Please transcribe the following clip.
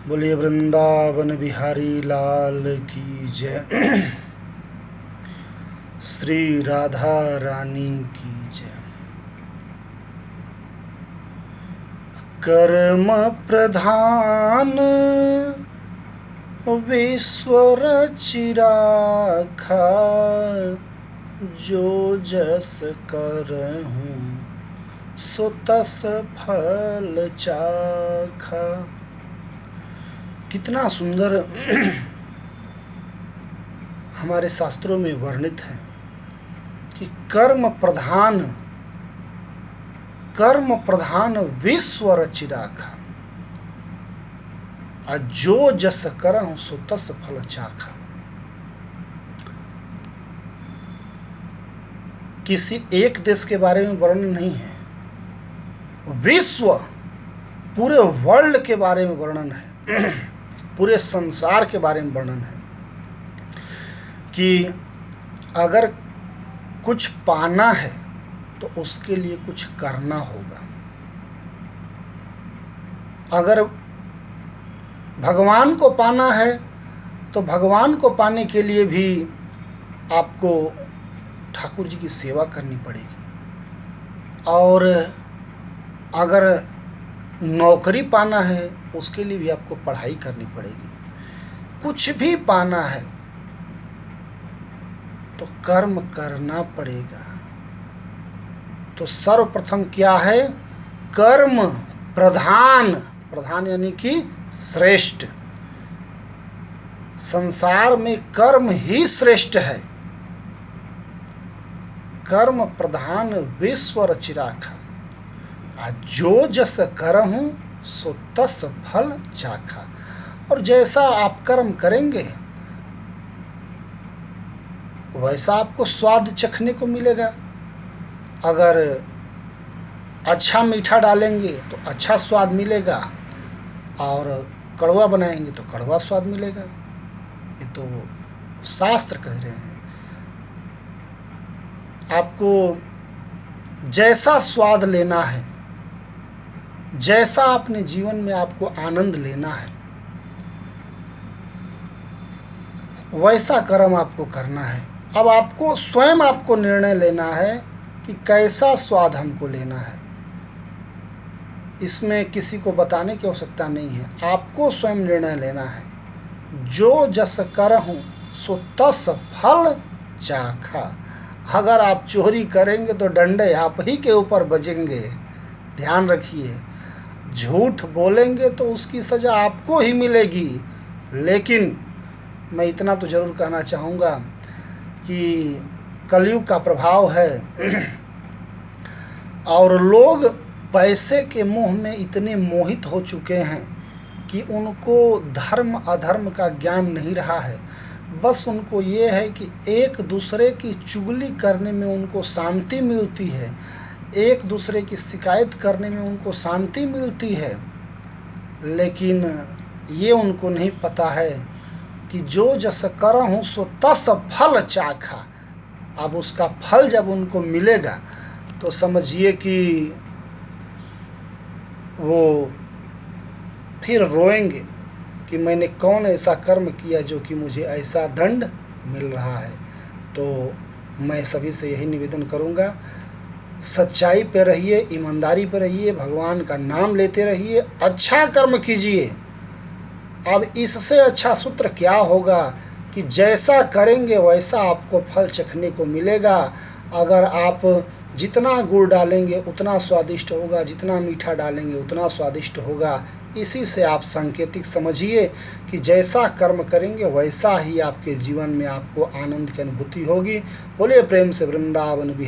बोलिए वृंदावन बिहारी लाल की जय। श्री राधा रानी की जय। कर्म प्रधान विश्व रचि राखा, जो जस करहूँ सो तस फल चाखा। कितना सुंदर हमारे शास्त्रों में वर्णित है कि कर्म प्रधान विश्व रचि राखा, और जो जस करहूँ सो तस फल चाखा। किसी एक देश के बारे में वर्णन नहीं है, विश्व पूरे वर्ल्ड के बारे में वर्णन है, पूरे संसार के बारे में वर्णन है कि अगर कुछ पाना है तो उसके लिए कुछ करना होगा। अगर भगवान को पाना है तो भगवान को पाने के लिए भी आपको ठाकुर जी की सेवा करनी पड़ेगी। और अगर नौकरी पाना है उसके लिए भी आपको पढ़ाई करनी पड़ेगी। कुछ भी पाना है तो कर्म करना पड़ेगा। तो सर्वप्रथम क्या है? कर्म प्रधान यानी कि श्रेष्ठ। संसार में कर्म ही श्रेष्ठ है। कर्म प्रधान विश्व रचि राखा, जो जस करहूँ सो तस फल चाखा। और जैसा आप कर्म करेंगे वैसा आपको स्वाद चखने को मिलेगा। अगर अच्छा मीठा डालेंगे तो अच्छा स्वाद मिलेगा, और कड़वा बनाएंगे तो कड़वा स्वाद मिलेगा। ये तो शास्त्र कह रहे हैं। आपको जैसा स्वाद लेना है, जैसा अपने जीवन में आपको आनंद लेना है, वैसा कर्म आपको करना है। अब आपको स्वयं आपको निर्णय लेना है कि कैसा स्वाद हमको लेना है। इसमें किसी को बताने की आवश्यकता नहीं है, आपको स्वयं निर्णय लेना है। जो जस करहूँ सो तस फल चाखा। अगर आप चोरी करेंगे तो डंडे आप ही के ऊपर बजेंगे, ध्यान रखिए। झूठ बोलेंगे तो उसकी सज़ा आपको ही मिलेगी। लेकिन मैं इतना तो ज़रूर कहना चाहूँगा कि कलयुग का प्रभाव है और लोग पैसे के मोह में इतने मोहित हो चुके हैं कि उनको धर्म अधर्म का ज्ञान नहीं रहा है। बस उनको ये है कि एक दूसरे की चुगली करने में उनको शांति मिलती है, एक दूसरे की शिकायत करने में उनको शांति मिलती है। लेकिन ये उनको नहीं पता है कि जो जस करहूँ सो तस फल चाखा। अब उसका फल जब उनको मिलेगा तो समझिए कि वो फिर रोएंगे कि मैंने कौन ऐसा कर्म किया जो कि मुझे ऐसा दंड मिल रहा है। तो मैं सभी से यही निवेदन करूँगा, सच्चाई पे रहिए, ईमानदारी पे रहिए, भगवान का नाम लेते रहिए, अच्छा कर्म कीजिए। अब इससे अच्छा सूत्र क्या होगा कि जैसा करेंगे वैसा आपको फल चखने को मिलेगा। अगर आप जितना गुड़ डालेंगे उतना स्वादिष्ट होगा, जितना मीठा डालेंगे उतना स्वादिष्ट होगा। इसी से आप सांकेतिक समझिए कि जैसा कर्म करेंगे वैसा ही आपके जीवन में आपको आनंद की अनुभूति होगी। बोलिए प्रेम से वृंदावन भी।